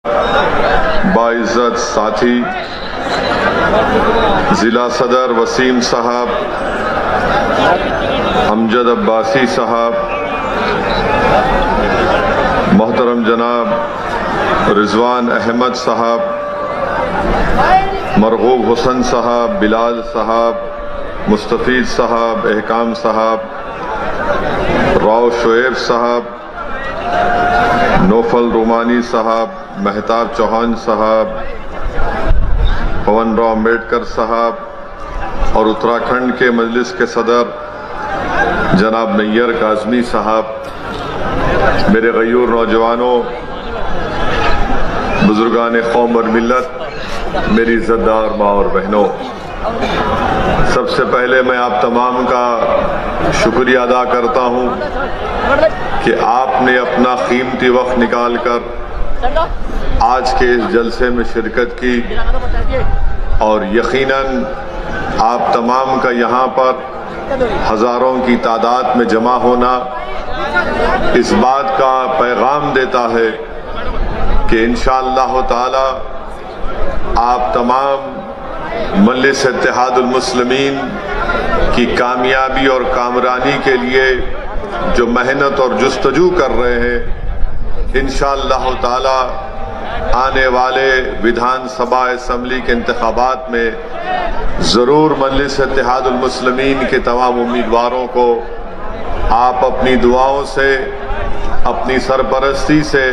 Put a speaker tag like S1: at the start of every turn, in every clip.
S1: बाइज़्ज़त साथी ज़िला सदर वसीम साहब, अमजद अब्बासी साहब, मोहतरम जनाब रिजवान अहमद साहब, मरगूब हुसन साहब, बिलाल साहब, मुस्तफ़ीज़ साहब, एहकाम साहब, राव शोएब साहब, नौफल रोमानी साहब, महताब चौहान साहब, पवन राव अम्बेडकर साहब और उत्तराखंड के मजलिस के सदर जनाब नैयर काज़मी साहब, मेरे गयूर नौजवानों, बुजुर्गान कौम और मिल्लत, मेरी इज़्ज़तदार माँ और बहनों, सबसे पहले मैं आप तमाम का शुक्रिया अदा करता हूँ कि आपने अपना कीमती वक्त निकाल कर आज के इस जलसे में शिरकत की और यकीनन आप तमाम का यहाँ पर हज़ारों की तादाद में जमा होना इस बात का पैगाम देता है कि इंशाअल्लाह ताला आप तमाम मजलिस इत्तेहादुल मुस्लिमीन की कामयाबी और कामरानी के लिए जो मेहनत और जुस्तजू कर रहे हैं, इंशाअल्लाह ताला आने वाले विधानसभा असम्बली के इंतखाबात में ज़रूर मजलिस इत्तेहादुल मुस्लिमीन के तमाम उम्मीदवारों को आप अपनी दुआओं से, अपनी सरपरस्ती से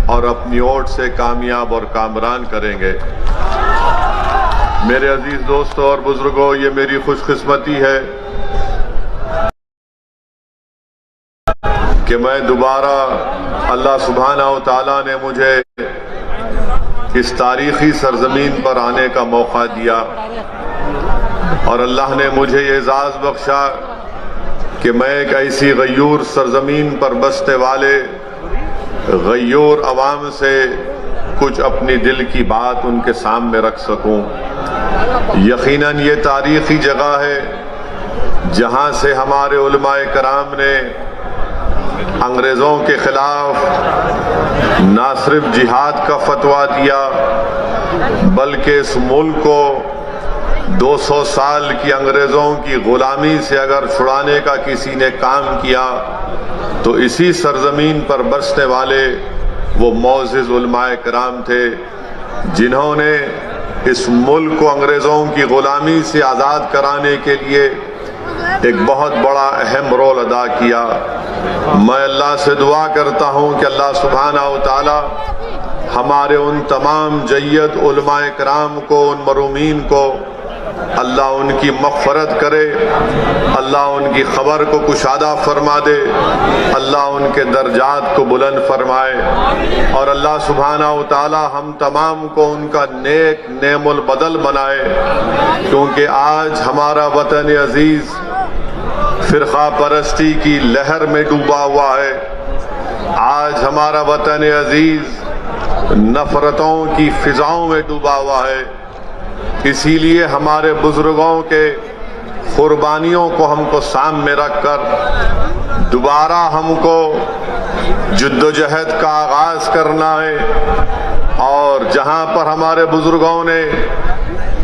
S1: और अपनी वोट से कामयाब और कामरान करेंगे। मेरे अजीज दोस्तों और बुजुर्गों, ये मेरी खुशकिस्मती है कि मैं दोबारा अल्लाह सुब्हानहू व तआला ने मुझे इस तारीखी सरजमीन पर आने का मौका दिया और अल्लाह ने मुझे ये एजाज़ बख्शा कि मैं एक ऐसी गयूर सरजमीन पर बसने वाले गयूर अवाम से कुछ अपनी दिल की बात उनके सामने रख सकूं। यकीनन ये तारीखी जगह है जहां से हमारे उलमाए कराम ने अंग्रेज़ों के खिलाफ ना सिर्फ जिहाद का फतवा दिया बल्कि इस मुल्क को 200 साल की अंग्रेज़ों की गुलामी से अगर छुड़ाने का किसी ने काम किया तो इसी सरजमीन पर बसने वाले वो मोअज़्ज़िज़ उलमाए कराम थे जिन्होंने इस मुल्क को अंग्रेज़ों की गुलामी से आज़ाद कराने के लिए एक बहुत बड़ा अहम रोल अदा किया। मैं अल्लाह से दुआ करता हूँ कि अल्लाह सुब्हानहू व तआला हमारे उन तमाम जय्यद उलमाए कराम को, उन मरूमीन को अल्लाह उनकी मग़फ़रत करे, अल्लाह उनकी ख़बर को कुशादा फरमा दे, अल्लाह उनके दर्जात को बुलंद फरमाए और अल्लाह सुब्हानहू व तआला हम तमाम को उनका नेक नेमुल बदल बनाए, क्योंकि आज हमारा वतन अजीज़ फ़िरक़ा परस्ती की लहर में डूबा हुआ है। आज हमारा वतन अजीज़ नफ़रतों की फ़िज़ाओं में डूबा हुआ है। इसीलिए हमारे बुजुर्गों के कुर्बानियों को हमको सामने रखकर दोबारा हमको जद्दोजहद का आगाज़ करना है और जहां पर हमारे बुजुर्गों ने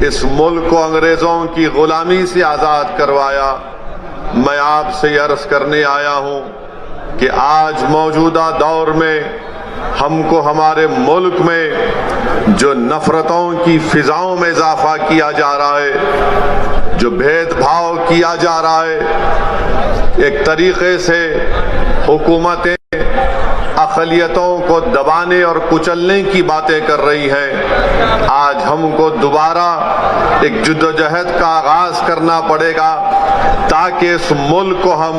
S1: इस मुल्क को अंग्रेज़ों की गुलामी से आज़ाद करवाया, मैं आपसे अर्ज़ करने आया हूं कि आज मौजूदा दौर में हमको हमारे मुल्क में जो नफ़रतों की फ़िज़ाओं में इजाफा किया जा रहा है, जो भेदभाव किया जा रहा है, एक तरीक़े से हुकूमतें अक़लियतों को दबाने और कुचलने की बातें कर रही हैं। आज हमको दोबारा एक जद्दोजहद का आगाज़ करना पड़ेगा ताकि इस मुल्क को हम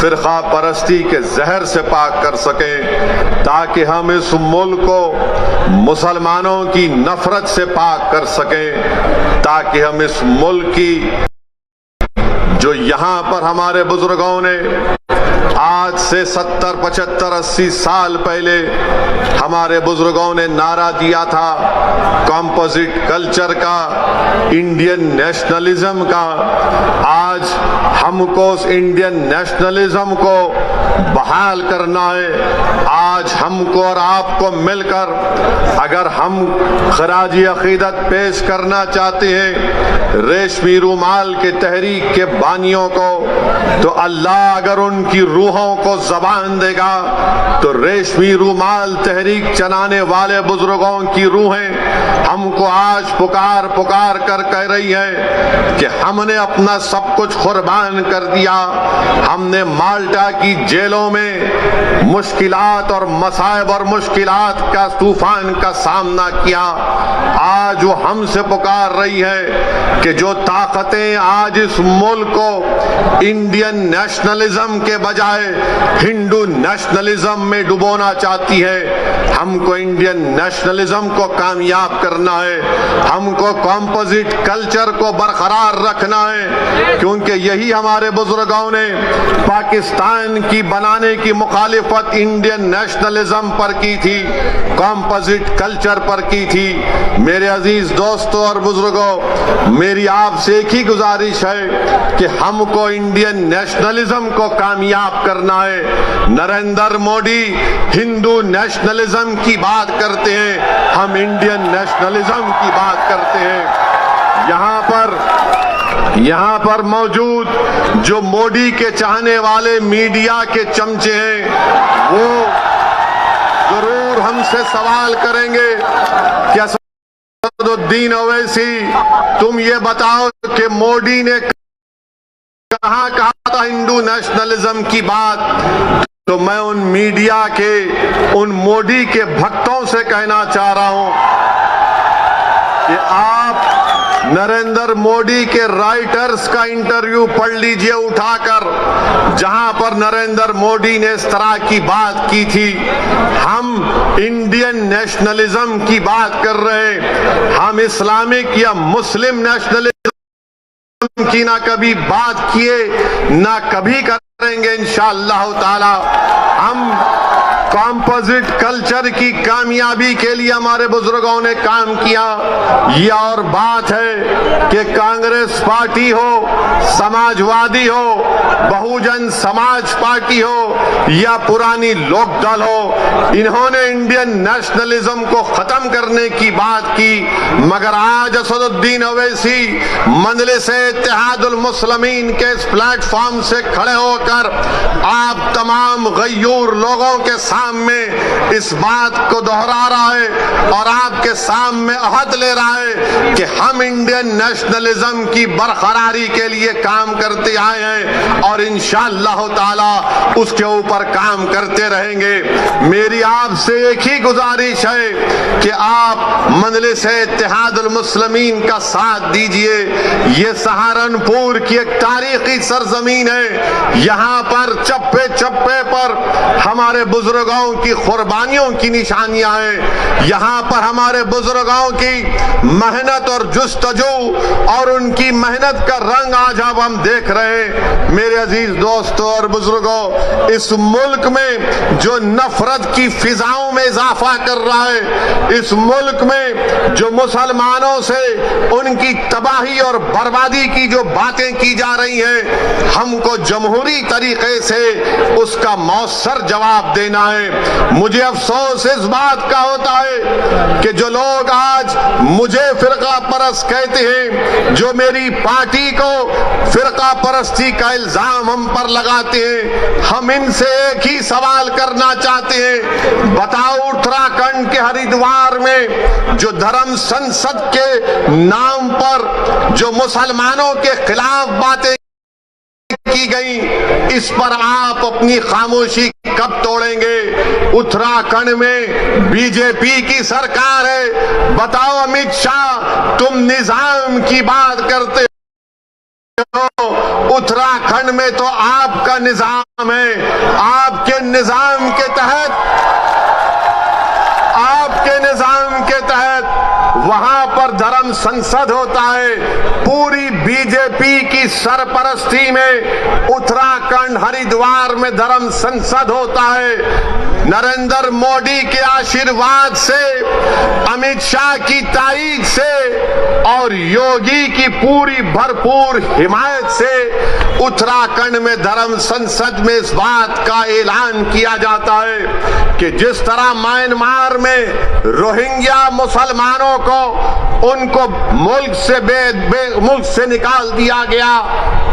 S1: फ़िरक़ा परस्ती के जहर से पाक कर सकें, ताकि हम इस मुल्क को मुसलमानों की नफ़रत से पाक कर सकें, ताकि हम इस मुल्क की जो यहाँ पर हमारे बुजुर्गों ने आज से 70, 75, 80 साल पहले हमारे बुजुर्गों ने नारा दिया था कॉम्पोजिट कल्चर का, इंडियन नेशनलिज्म का। आज हमको उस इंडियन नेशनलिज्म को बहाल करना है। आज हमको और आपको मिलकर अगर हम खराजी अकीदत पेश करना चाहते हैं रेशमी रूमाल के तहरीक के बानियों को, तो अल्लाह अगर उनकी रूहों को जबान देगा तो रेशमी रूमाल तहरीक चलाने वाले बुजुर्गों की रूहें हमको आज पुकार पुकार कर कह रही है कि हमने अपना सब कुछ कुर्बान कर दिया। हमने माल्टा की जेलों में मुश्किलात और मसाइब और मुश्किलात का तूफान का सामना किया। आज वो हमसे पुकार रही है कि जो ताकतें आज इस मुल्क को इंडियन नेशनलिज्म के बजाय हिंदू नेशनलिज्म में डुबोना चाहती है, हमको इंडियन नेशनलिज्म को कामयाब करना है। हमको कॉम्पोजिट कल्चर को बरकरार रखना है, क्योंकि यही हमारे बुजुर्गों ने पाकिस्तान की बनाने की मुखालिफत इंडियन नेशनलिज्म पर की थी, कॉम्पोजिट कल्चर पर की थी। मेरे अजीज दोस्तों और बुजुर्गों, मेरी आपसे एक ही गुजारिश है कि हमको इंडियन नेशनलिज्म को कामयाब करना है। नरेंद्र मोदी हिंदू नेशनलिज्म की बात करते हैं, हम इंडियन नेशनलिज्म की बात करते हैं। यहाँ पर मौजूद जो मोदी के चाहने वाले मीडिया के चमचे हैं, वो जरूर हमसे सवाल करेंगे कि असदुद्दीन ओवैसी, तुम ये बताओ कि मोदी ने कहाँ कहा था हिंदू नेशनलिज्म की बात। तो मैं उन मीडिया के, उन मोदी के भक्तों से कहना चाह रहा हूं कि आप नरेंद्र मोदी के राइटर्स का इंटरव्यू पढ़ लीजिए उठाकर, जहां पर नरेंद्र मोदी ने इस तरह की बात की थी। हम इंडियन नेशनलिज्म की बात कर रहे हैं, हम इस्लामिक या मुस्लिम नेशनलिज्म की ना कभी बात किए ना कभी करेंगे इंशाअल्लाह ताला। हम कॉम्पोजिट कल्चर की कामयाबी के लिए हमारे बुजुर्गों ने काम किया। यह और बात है कि कांग्रेस पार्टी हो, समाजवादी हो, बहुजन समाज पार्टी हो या पुरानी लोकदल हो, इन्होंने इंडियन नेशनलिज्म को खत्म करने की बात की। मगर आज असदुद्दीन ओवैसी मजलिस-ए-इत्तेहादुल मुस्लिमीन के इस प्लेटफॉर्म से खड़े होकर आप तमाम गयूर लोगों के सामने इस बात को दोहरा रहा है और आपके सामने अहद ले रहा है कि हम इंडियन नेशनलिज्म की बरकरारी के लिए काम करते आए हैं और इंशाअल्लाह ताला उसके ऊपर काम करते रहेंगे। मेरी आपसे एक ही गुजारिश है कि आप मजलिस-ए-इत्तेहादुल मुस्लिमीन का साथ दीजिए। ये सहारनपुर की एक तारीखी सरजमीन है, यहाँ पर चप्पे चप्पे पर हमारे बुजुर्गों की कुर्बानियों की निशानियां हैं। यहाँ पर हमारे बुजुर्गों की मेहनत और जुस्तजू और उनकी मेहनत का रंग आज अब हम देख रहे हैं। मेरे अजीज दोस्तों और बुजुर्गों, इस मुल्क में जो नफरत की फिजाओं में इजाफा कर रहा है, इस मुल्क में जो मुसलमानों से उनकी तबाही और बर्बादी की जो बातें की जा रही हैं, हमको जमहूरी तरीके से उसका मौसर जवाब देना है। मुझे अफसोस इस बात का होता है कि जो लोग आज मुझे फिरका परस्त कहते हैं, जो मेरी पार्टी को फिरका परस्ती का इल्जाम हम पर लगाते हैं, हम इनसे एक ही सवाल करना चाहते हैं। बताओ, उत्तराखंड के हरिद्वार में जो धर्म संसद के नाम पर जो मुसलमानों के खिलाफ बातें की गई, इस पर आप अपनी खामोशी कब तोड़ेंगे? उत्तराखंड में बीजेपी की सरकार है। बताओ अमित शाह, तुम निजाम की बात करते हो, उत्तराखंड में तो आपका निजाम है। आपके निजाम के तहत वहां पर धर्म संसद होता है। पूरी बीजेपी की सरपरस्ती में उत्तराखंड हरिद्वार में धर्म संसद होता है। नरेंद्र मोदी के आशीर्वाद से, अमित शाह की ताईद से और योगी की पूरी भरपूर हिमायत से उत्तराखंड में धर्म संसद में इस बात का ऐलान किया जाता है कि जिस तरह म्यांमार में रोहिंग्या मुसलमानों को उनको मुल्क से निकाल दिया गया,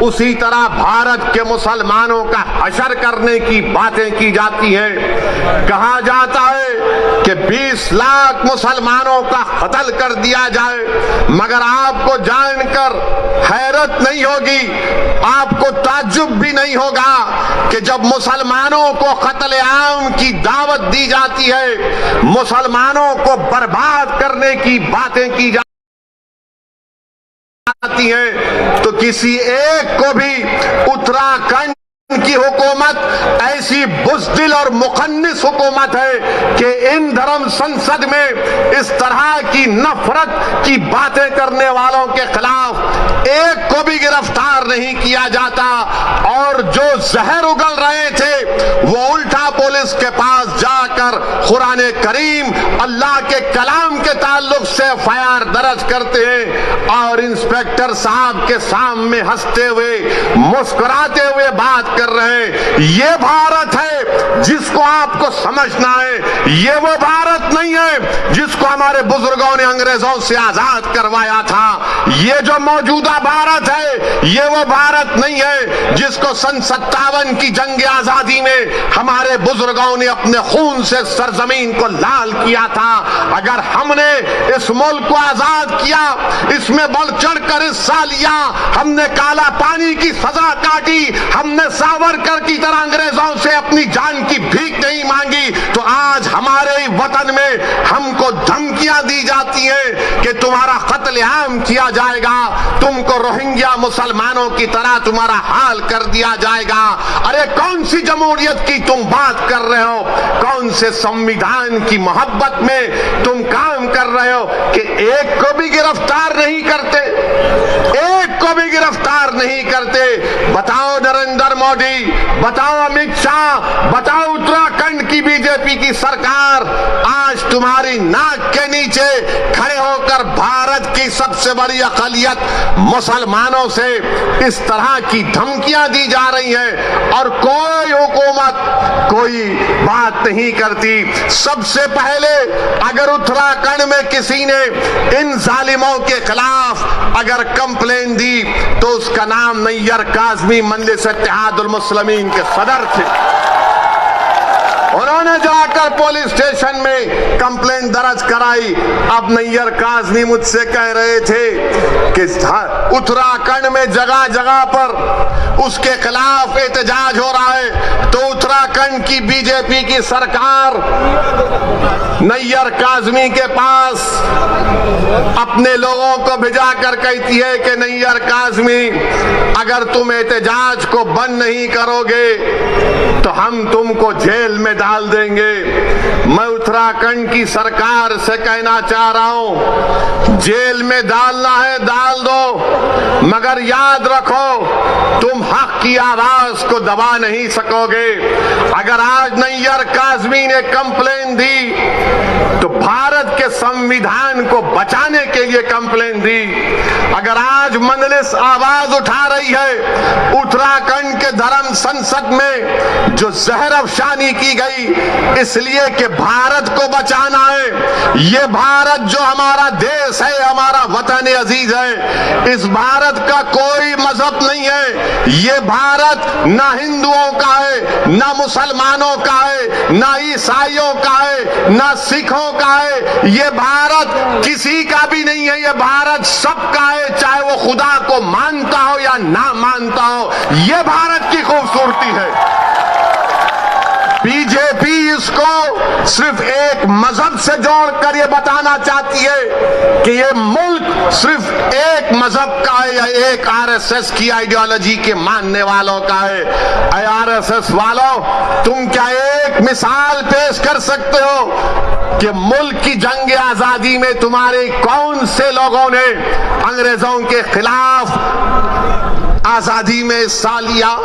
S1: उसी तरह भारत के मुसलमानों का हशर करने की बातें की जाती हैं। कहा जाता है कि 20 लाख मुसलमानों का कत्ल कर दिया जाए, मगर आपको जानकर हैरत नहीं होगी, आपको ताज्जुब भी नहीं होगा कि जब मुसलमानों को कत्ल आम की दावत दी जाती है, मुसलमानों को बर्बाद करने की बातें की जाती हैं, तो किसी एक को भी उत्तराखंड की हुकूमत ऐसी बुज़दिल और मुखन्निस हुकूमत है कि इन धर्म संसद में इस तरह की नफरत की बातें करने वालों के खिलाफ एक को भी गिरफ्तार नहीं किया जाता। और जो जहर उगल रहे थे वो उल्टा पुलिस के पास जाकर कुरान करीम अल्लाह के कलाम के ताल्लुक से एफआईआर दर्ज करते हैं और इंस्पेक्टर साहब के सामने हंसते हुए मुस्कुराते हुए बात कर रहे हैं। ये भारत है जिसको आपको समझना है। ये वो भारत नहीं है जिसको हमारे बुजुर्गों ने अंग्रेजों से आजाद करवाया था। ये जो मौजूदा भारत है ये वो भारत नहीं है जिसको सन 57 की जंग आजादी में हमारे बुजुर्गों ने अपने खून से सरजमीन को लाल किया था। अगर हमने इस मुल्क को आजाद किया, इसमें बढ़ चढ़कर हिस्सा लिया, हमने काला पानी की सजा काटी, हमने सावरकर की तरह अंग्रेजों से अपनी जान की भीख नहीं मांगी, तो आज हमारे वतन में हमको धमकियां दी जाती हैं कि तुम्हारा कत्लेआम किया जाएगा, तुमको रोहिंग्या मुसलमानों की तरह तुम्हारा हाल कर दिया जाएगा। अरे कौन सी जमहूरियत की तुम बात कर रहे हो? कौन से संविधान की मोहब्बत में तुम काम कर रहे हो कि एक को भी गिरफ्तार नहीं करते, एक को भी गिरफ्तार नहीं करते? बताओ नरेंद्र मोदी, बताओ अमित शाह, बताओ उत्तराखंड की बीजेपी की सरकार, आज तुम्हारी नाक के नीचे खड़े होकर भारत की सबसे बड़ी अक़लियत मुसलमानों से इस तरह की धमकियां दी जा रही हैं और कोई हुकूमत कोई बात नहीं करती। सबसे पहले अगर उत्तराखंड में किसी ने इन जालिमों के खिलाफ अगर कंप्लेन दी तो उसका नाम नैयर काज़मी मजलिस इत्तेहादुल मुस्लिमीन के सदर थे। उन्होंने जाकर पुलिस स्टेशन में कंप्लेंट दर्ज कराई। अब नैयर काज़मी मुझसे कह रहे थे कि उत्तराखंड में जगह जगह पर उसके खिलाफ एहतजाज हो रहा है, तो उत्तराखंड की बीजेपी की सरकार नैयर काज़मी के पास अपने लोगों को भिजाकर कहती है कि नैयर काज़मी, अगर तुम एहतजाज को बंद नहीं करोगे तो हम तुमको जेल में डाल देंगे। मैं उत्तराखंड की सरकार से कहना चाह रहा हूं, जेल में डालना है डाल दो, मगर याद रखो तुम हक की आवाज को दबा नहीं सकोगे। अगर आज नैयर काज़मी ने कंप्लेन दी तो भारत के संविधान को बचाने के लिए कंप्लेन दी। अगर आज मजलिस आवाज उठा रही है उत्तराखंड के धर्म संसद में जो जहर अफशानी की गई इसलिए कि भारत को बचाना है, ये भारत जो हमारा देश है, हमारा वतन अजीज है, इस भारत का कोई मजहब नहीं है। ये भारत ना हिंदुओं का है, ना मुसलमानों का है, ना ईसाइयों का है, ना सिखों का है। ये भारत किसी का भी नहीं है, ये भारत सबका है, चाहे वो खुदा को मानता हो या ना मानता हो। ये भारत की खूबसूरती है। बीजेपी इसको सिर्फ एक मजहब से जोड़कर ये बताना चाहती है कि ये मुल्क सिर्फ एक मजहब का है या एक आरएसएस की आइडियोलॉजी के मानने वालों का है। आरएसएस वालों, तुम क्या एक एक मिसाल पेश कर सकते हो कि मुल्क की जंग आजादी में तुम्हारे कौन से लोगों ने अंग्रेजों के खिलाफ आजादी में हिस्सा लिया?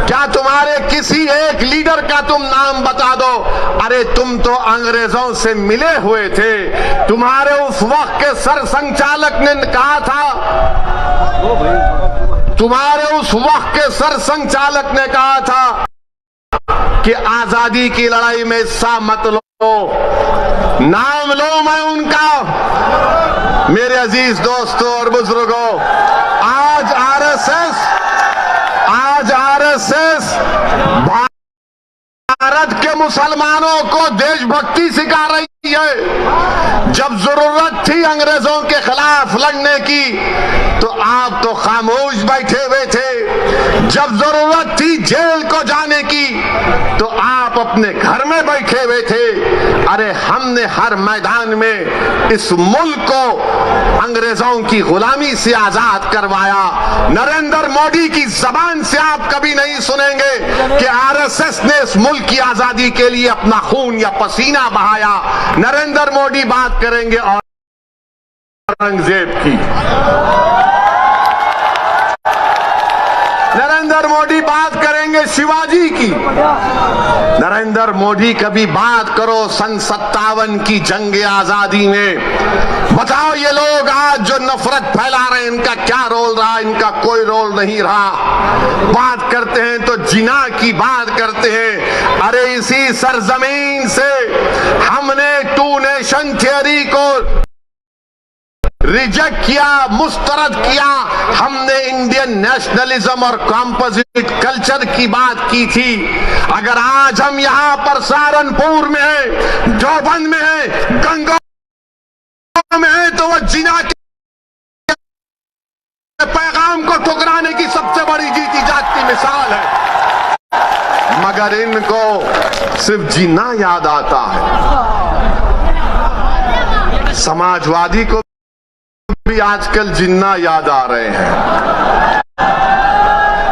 S1: क्या तुम्हारे किसी एक लीडर का तुम नाम बता दो? अरे तुम तो अंग्रेजों से मिले हुए थे। तुम्हारे उस वक्त के सर संचालक ने कहा था, तुम्हारे उस वक्त के सर संचालक ने कहा था कि आजादी की लड़ाई में हिस्सा मत लो। नाम लो मैं उनका। मेरे अजीज दोस्तों और बुजुर्गों, आज आरएसएस भारत के मुसलमानों को देशभक्ति सिखा रही है। जब जरूरत थी अंग्रेजों के खिलाफ लड़ने की तो आप तो खामोश बैठे हुए थे। जब जरूरत थी जेल को जाने की तो आप अपने घर में बैठे हुए थे। अरे हमने हर मैदान में इस मुल्क को अंग्रेजों की गुलामी से आजाद करवाया। नरेंद्र मोदी की जबान से आप कभी नहीं सुनेंगे कि आरएसएस ने इस मुल्क की आजादी के लिए अपना खून या पसीना बहाया। नरेंद्र मोदी बात करेंगे औरंगजेब की, नरेंद्र मोदी बात करेंगे शिवाजी की। नरेंद्र मोदी कभी बात करो सन 57 की जंग आजादी में। बताओ ये लोग आज जो नफरत फैला रहे हैं इनका क्या रोल रहा? इनका कोई रोल नहीं रहा। बात करते हैं तो जिना की बात करते हैं। अरे इसी सरजमीन से हमने टू नेशन थियरी को रिजेक्ट किया, मुस्तरद किया। हमने इंडियन नेशनलिज्म और कॉम्पोजिट कल्चर की बात की थी। अगर आज हम यहां पर सहारनपुर में है, देवबंद में है, गंगोह में है तो वह जिना के पैगाम को ठुकराने की सबसे बड़ी जीती जागती मिसाल है। मगर इनको सिर्फ जिना याद आता है। समाजवादी को भी आजकल जिन्ना याद आ रहे हैं।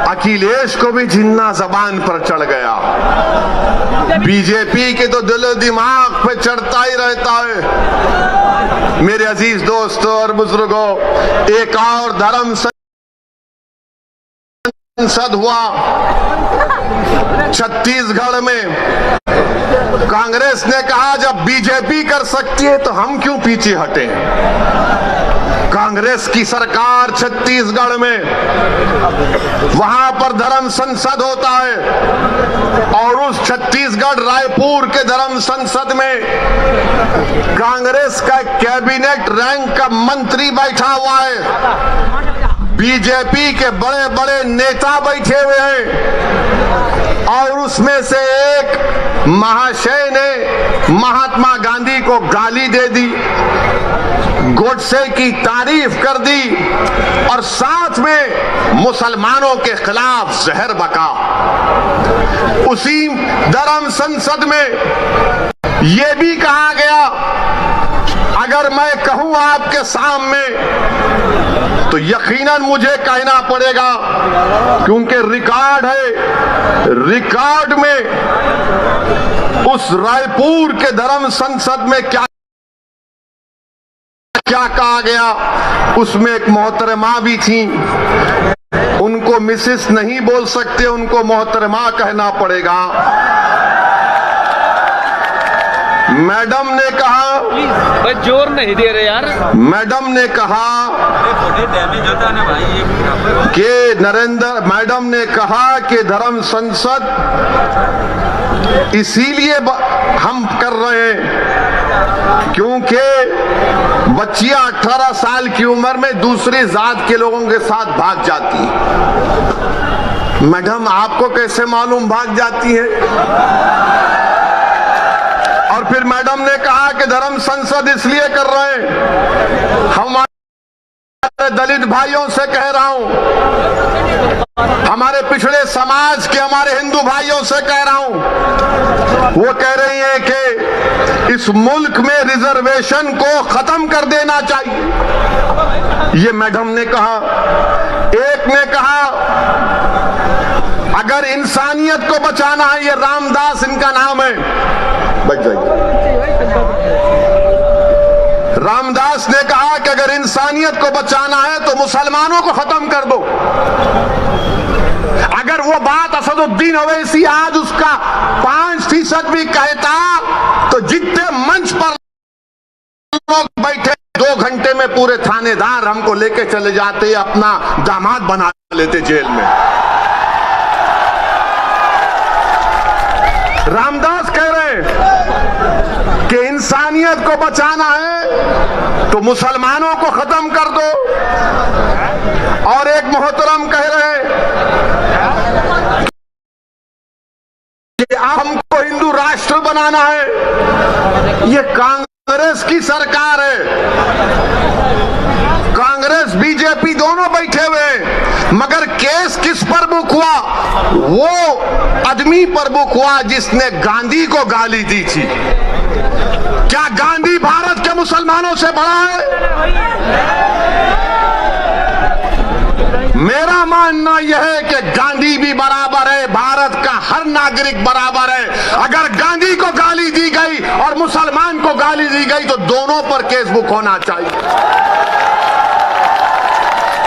S1: अखिलेश को भी जिन्ना जबान पर चढ़ गया। बीजेपी के तो दिल दिमाग पे चढ़ता ही रहता है। मेरे अजीज दोस्तों और बुजुर्गों, एक और धर्म संसद हुआ छत्तीसगढ़ में। कांग्रेस ने कहा जब बीजेपी कर सकती है तो हम क्यों पीछे हटे? कांग्रेस की सरकार छत्तीसगढ़ में, वहां पर धर्म संसद होता है और उस छत्तीसगढ़ रायपुर के धर्म संसद में कांग्रेस का कैबिनेट रैंक का मंत्री बैठा हुआ है। बीजेपी के बड़े बड़े नेता बैठे हुए हैं और उसमें से एक महाशय ने महात्मा गांधी को गाली दे दी, गोडसे की तारीफ कर दी और साथ में मुसलमानों के खिलाफ जहर बका। उसी धर्म संसद में यह भी कहा गया, अगर मैं कहूं आपके सामने तो यकीनन मुझे कहना पड़ेगा क्योंकि रिकॉर्ड है। रिकॉर्ड में उस रायपुर के धर्म संसद में क्या कहा गया, उसमें एक मोहतरमा भी थी। उनको मिसेस नहीं बोल सकते, उनको मोहतरमा कहना पड़ेगा। मैडम ने कहा,
S2: जोर नहीं दे रहे यार।
S1: मैडम ने कहा कि मैडम ने कहा कि धर्म संसद इसीलिए हम कर रहे हैं क्योंकि बच्चियां 18 साल की उम्र में दूसरी जात के लोगों के साथ भाग जाती हैं। मैडम आपको कैसे मालूम भाग जाती है? और फिर मैडम ने कहा कि धर्म संसद इसलिए कर रहे हैं, हमारे दलित भाइयों से कह रहा हूं, हमारे पिछड़े समाज के हमारे हिंदू भाइयों से कह रहा हूं। वो कह रही हैं कि इस मुल्क में रिजर्वेशन को खत्म कर देना चाहिए। ये मैडम ने कहा। एक ने कहा अगर अगर इंसानियत को बचाना है, ये रामदास इनका नाम है, बच जाइए। रामदास ने कहा कि अगर इंसानियत को बचाना है तो मुसलमानों को खत्म कर दो। अगर वो बात असदुद्दीन ओवैसी आज उसका 5% भी कहता तो जितने मंच पर लोग बैठे 2 घंटे में पूरे थानेदार हमको लेके चले जाते, अपना दामाद बना लेते जेल में। रामदास कह रहे कि इंसानियत को बचाना है तो मुसलमानों को खत्म कर दो। और एक मोहतरम कह रहे कि हमको हिंदू राष्ट्र बनाना है। ये कांग्रेस की सरकार है, कांग्रेस बीजेपी दोनों बैठे हुए, मगर केस किस पर बुक हुआ? वो आदमी पर बुक हुआ जिसने गांधी को गाली दी थी। क्या गांधी भारत के मुसलमानों से बड़ा है? मेरा मानना यह है कि गांधी भी बराबर है, भारत का हर नागरिक बराबर है। अगर गांधी को गाली दी गई और मुसलमान को गाली दी गई तो दोनों पर केस बुक होना चाहिए।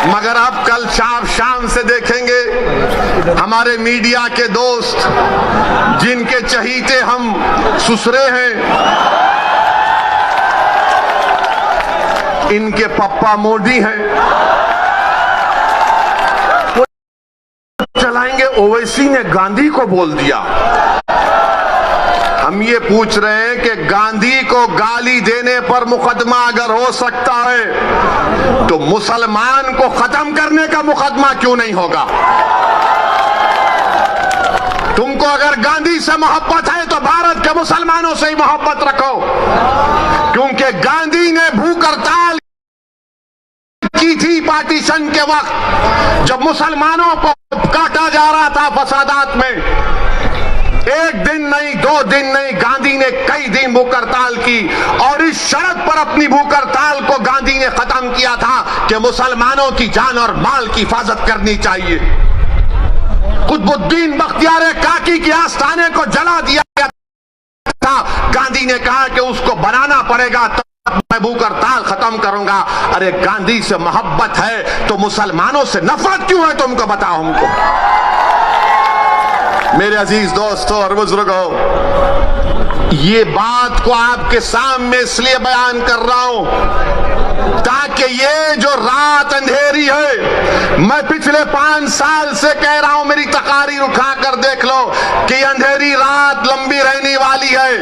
S1: मगर अब कल शाम से देखेंगे हमारे मीडिया के दोस्त, जिनके चहीते हम सुसरे हैं, इनके पप्पा मोदी हैं, चलाएंगे ओवैसी ने गांधी को बोल दिया। हम ये पूछ रहे हैं कि गांधी को गाली देने पर मुकदमा अगर हो सकता है तो मुसलमान को खत्म करने का मुकदमा क्यों नहीं होगा? तुमको अगर गांधी से मोहब्बत है तो भारत के मुसलमानों से ही मोहब्बत रखो, क्योंकि गांधी ने भूख हड़ताल की थी पार्टीशन के वक्त, जब मुसलमानों को काटा जा रहा था फसादात में। 1 दिन नहीं, 2 दिन नहीं, गांधी ने कई दिन भूख हड़ताल की और इस शर्त पर अपनी भूख हड़ताल को गांधी ने खत्म किया था कि मुसलमानों की जान और माल की हिफाजत करनी चाहिए। कुतुबुद्दीन बख्तियार काकी के आस्थाने को जला दिया गया था, गांधी ने कहा कि उसको बनाना पड़ेगा, मैं भूख हड़ताल खत्म करूंगा। अरे गांधी से मोहब्बत है तो मुसलमानों से नफरत क्यों है? तुमको बताओ हमको। मेरे अजीज दोस्तों और बुजुर्गों, ये बात को आपके सामने इसलिए बयान कर रहा हूं ताकि ये जो रात अंधेरी है, मैं पिछले 5 साल से कह रहा हूं, मेरी तकारीर उठा कर देख लो कि अंधेरी रात लंबी रहने वाली है।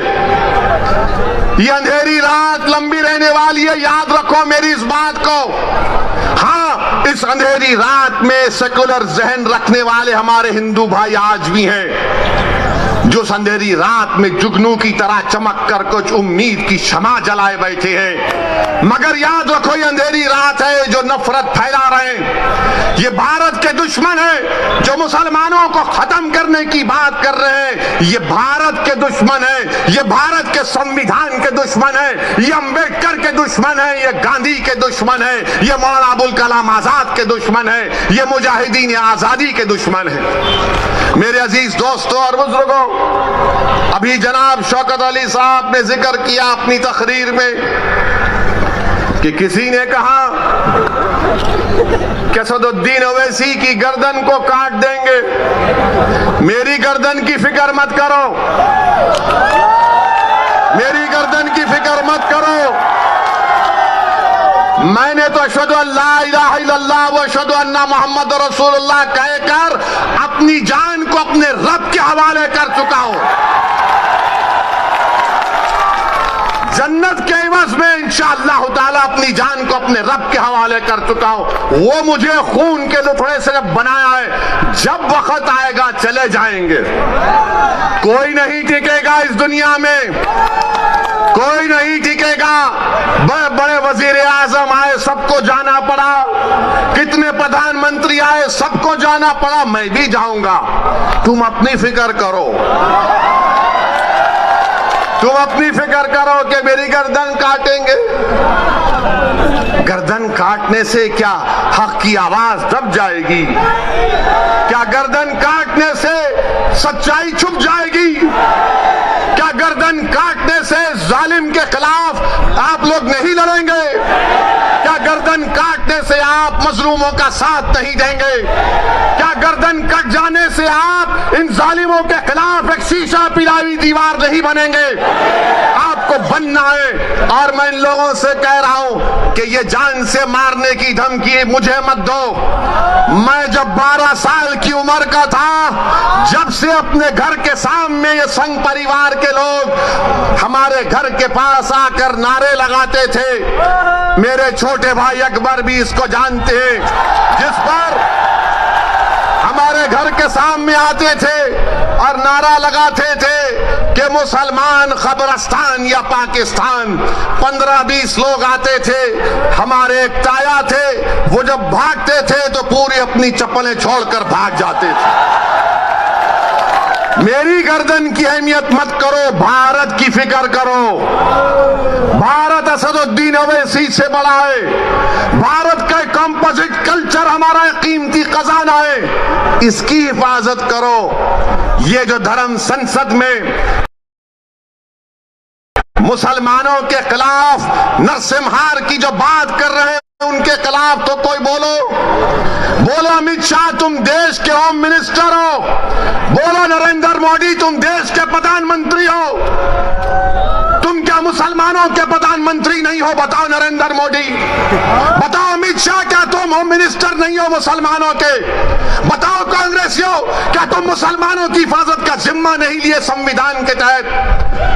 S1: ये अंधेरी रात लंबी रहने वाली है, याद रखो मेरी इस बात को। हाँ, इस अंधेरी रात में सेकुलर जहन रखने वाले हमारे हिंदू भाई आज भी हैं, जो अंधेरी रात में जुगनू की तरह चमक कर कुछ उम्मीद की शमा जलाए बैठे हैं। मगर याद रखो ये अंधेरी रात है जो नफरत फैला रहे हैं, ये भारत के दुश्मन है जो मुसलमानों को खत्म करने की बात कर रहे हैं। ये भारत के दुश्मन है, ये भारत के संविधान के दुश्मन है, ये अंबेडकर के दुश्मन है, ये गांधी के दुश्मन है, ये मौलाना अबुल कलाम आजाद के दुश्मन है, ये मुजाहिदीन आजादी के दुश्मन है। मेरे अजीज दोस्तों और बुजुर्गों, अभी जनाब शौकत अली साहब ने जिक्र किया अपनी तकरीर में कि किसी ने कहा कि असदुद्दीन ओवैसी की गर्दन को काट देंगे। मेरी गर्दन की फिक्र मत करो, मेरी गर्दन की फिक्र मत करो। मैंने तो अशहदु अल्ला इलाहा इल्लल्लाह व अशहदु अन्ना मुहम्मद रसूलुल्लाह कहकर अपनी जान को अपने रब के हवाले कर चुका हूं। जन्नत के एवज में इंशाअल्लाह ताला अपनी जान को अपने रब के हवाले कर चुका हूं। वो मुझे खून के लुथड़े से बनाया है, जब वक्त आएगा चले जाएंगे। कोई नहीं टिकेगा इस दुनिया में, कोई नहीं टिकेगा। बड़े बड़े वजीर आजम आए, सबको जाना पड़ा, कितने प्रधानमंत्री आए, सबको जाना पड़ा, मैं भी जाऊंगा। तुम अपनी फिक्र करो, तुम अपनी फिक्र करो कि मेरी गर्दन काटेंगे। गर्दन गर्दन काटने से क्या हक की आवाज दब जाएगी? क्या गर्दन काटने से सच्चाई छुप जाएगी? क्या गर्दन काटने से जालिम के खिलाफ आप लोग नहीं लड़ेंगे? क्या गर्दन काटने से आप मजलूमों का साथ नहीं देंगे? क्या गर्दन कट जाने से आप इन जालिमों के खिलाफ एक शीशा पिलाई दीवार नहीं बनेंगे? आपको बनना है। और मैं इन लोगों से कह रहा हूं कि ये जान से मारने की धमकी मुझे मत दो। मैं जब 12 साल की उम्र का था, जब से अपने घर के सामने ये संघ परिवार के लोग हमारे घर के पास आकर नारे लगाते थे, मेरे छोटे भाई अकबर भी इसको जानते हैं, जिस पर हमारे घर के सामने आते थे और नारा लगाते थे कि मुसलमान कब्रिस्तान या पाकिस्तान। 15-20 लोग आते थे, हमारे एक ताया थे, वो जब भागते थे तो पूरी अपनी चप्पलें छोड़कर भाग जाते थे। मेरी गर्दन की अहमियत मत करो, भारत की फिक्र करो। भारत असदुद्दीन अवैसी से बड़ा है। भारत का कंपोजिट कल्चर हमारा कीमती खजाना है, इसकी हिफाजत करो। ये जो धर्म संसद में मुसलमानों के खिलाफ नरसिम्हार की जो बात कर रहे हैं, उनके खिलाफ तो कोई बोलो अमित शाह तुम देश के होम मिनिस्टर हो, बोलो नरेंद्र मोदी तुम देश के प्रधानमंत्री हो, तुम क्या मुसलमानों के प्रधानमंत्री नहीं हो? बताओ नरेंद्र मोदी, बताओ अमित शाह, क्या तुम होम मिनिस्टर नहीं हो मुसलमानों के? बताओ कांग्रेसियों, क्या तुम मुसलमानों की हिफाजत का जिम्मा नहीं लिए संविधान के तहत?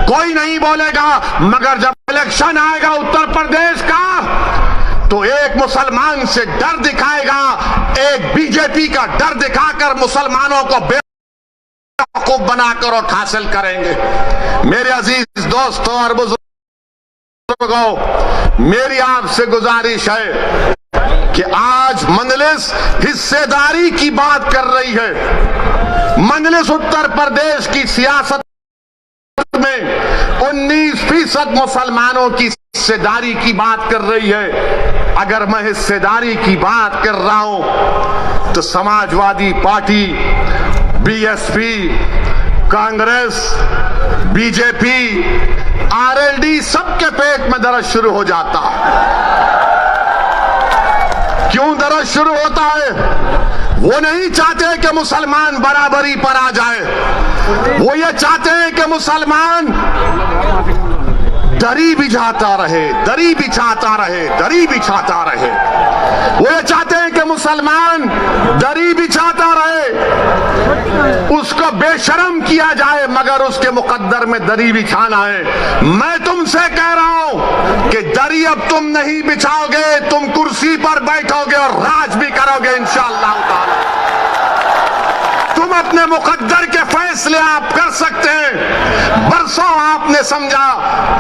S1: कोई नहीं बोलेगा, मगर जब इलेक्शन आएगा उत्तर प्रदेश का, तो एक मुसलमान से डर दिखाएगा, एक बीजेपी का डर दिखाकर मुसलमानों को बेवकूफ बनाकर और हासिल करेंगे। मेरे अजीज दोस्तों और बुजुर्गों, मेरी आपसे गुजारिश है कि आज मजलिस हिस्सेदारी की बात कर रही है। मजलिस उत्तर प्रदेश की सियासत में 19% मुसलमानों की हिस्सेदारी की बात कर रही है। अगर मैं हिस्सेदारी की बात कर रहा हूं तो Samajwadi party, BSP, Congress, BJP, RLD, सबके पेट में दर्द शुरू हो जाता है। क्यों दर्द शुरू होता है? वो नहीं चाहते कि मुसलमान बराबरी पर आ जाए, वो ये चाहते हैं कि मुसलमान दरी बिछाता रहे, दरी बिछाता रहे, दरी बिछाता रहे। वो ये चाहते हैं कि मुसलमान दरी बिछाता रहे, उसको बेशर्म किया जाए, मगर उसके मुकद्दर में दरी बिछाना है। मैं तुमसे कह रहा हूं कि दरी अब तुम नहीं बिछाओगे, तुम कुर्सी पर बैठोगे और राज भी करोगे इंशाअल्लाह ताला। तुम अपने मुकद्दर के फैसले आप कर सकते हैं। बरसों आपने समझा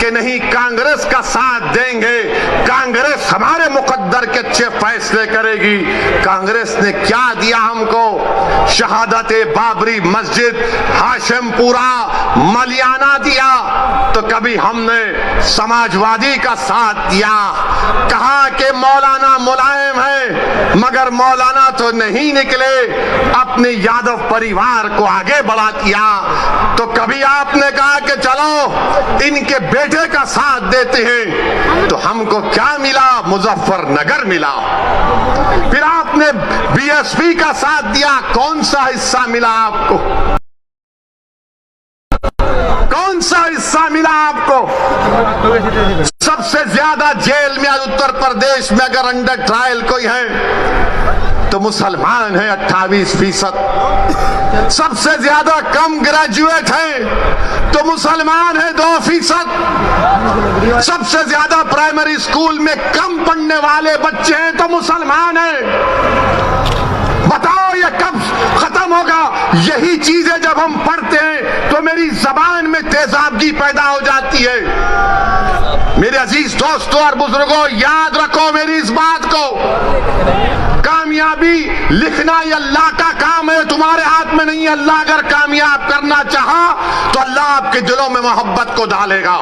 S1: कि नहीं कांग्रेस का साथ देंगे, कांग्रेस हमारे मुकद्दर के अच्छे फैसले करेगी। कांग्रेस ने क्या दिया हमको? शहादत बाबरी मस्जिद, हाशिमपुरा, मलियाना दिया, तो कभी हमने समाजवादी का साथ दिया। कहा कि मौलाना मुलायम है, मगर मौलाना तो नहीं निकले, अपने यादव परिवार को आगे बढ़ा दिया। तो कभी आपने कहा कि चलो इनके बेटे का साथ देते हैं, तो हमको क्या मिला? मुजफ्फरनगर मिला। फिर आपने बीएसपी का साथ दिया, कौन सा हिस्सा मिला आपको? कौन सा हिस्सा मिला आपको? सबसे ज्यादा जेल में आज उत्तर प्रदेश में अगर अंडर ट्रायल कोई है तो मुसलमान है 28%। सबसे ज्यादा कम ग्रेजुएट है तो मुसलमान है 2%। सबसे ज्यादा प्राइमरी स्कूल में कम पढ़ने वाले बच्चे हैं तो मुसलमान है। बताओ ये कब खत्म होगा? यही चीजें जब हम पढ़ते हैं तो मेरी जबान में तेजाबगी पैदा हो जाती है। मेरे अजीज दोस्तों और बुजुर्गों, याद रखो मेरी इस बात को, कामयाबी लिखना ये अल्लाह का काम है, तुम्हारे हाथ में नहीं है। अल्लाह अगर कामयाब करना चाहा तो अल्लाह आपके दिलों में मोहब्बत को डालेगा।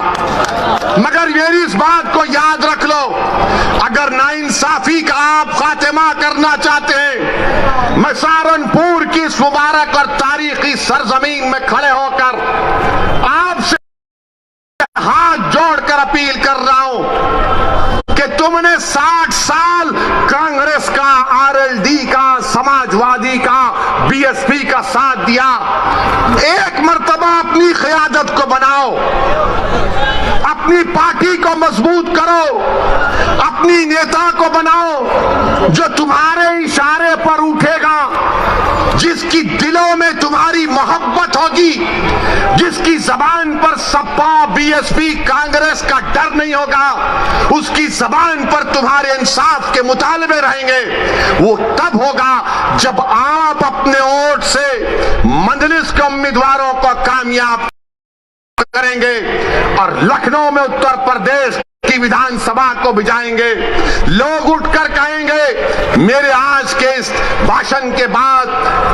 S1: मगर मेरी इस बात को याद रख लो, अगर नाइंसाफी का आप खात्मा करना चाहते हैं, मैं सहारनपुर की इस मुबारक और तारीखी सरजमीन में खड़े होकर आपसे हाथ जोड़कर अपील कर रहा हूं कि तुमने 60 साल कांग्रेस का, आरएलडी का, समाजवादी का, बीएसपी का साथ दिया। एक मर्तबा अपनी क़यादत को बनाओ, अपनी पार्टी को मजबूत करो, अपनी नेता को बनाओ जो तुम्हारे इशारे पर उठेगा, जिसकी दिलों में तुम्हारी मोहब्बत होगी, जिसकी जबान पर सपा, बीएसपी, कांग्रेस का डर नहीं होगा, उसकी जबान पर तुम्हारे इंसाफ के मुतालबे रहेंगे। वो तब होगा जब आप अपने वोट से मजलिस के उम्मीदवारों को कामयाब करेंगे और लखनऊ में उत्तर प्रदेश की विधानसभा को भिजाएंगे। लोग उठकर कहेंगे मेरे आज के इस भाषण के बाद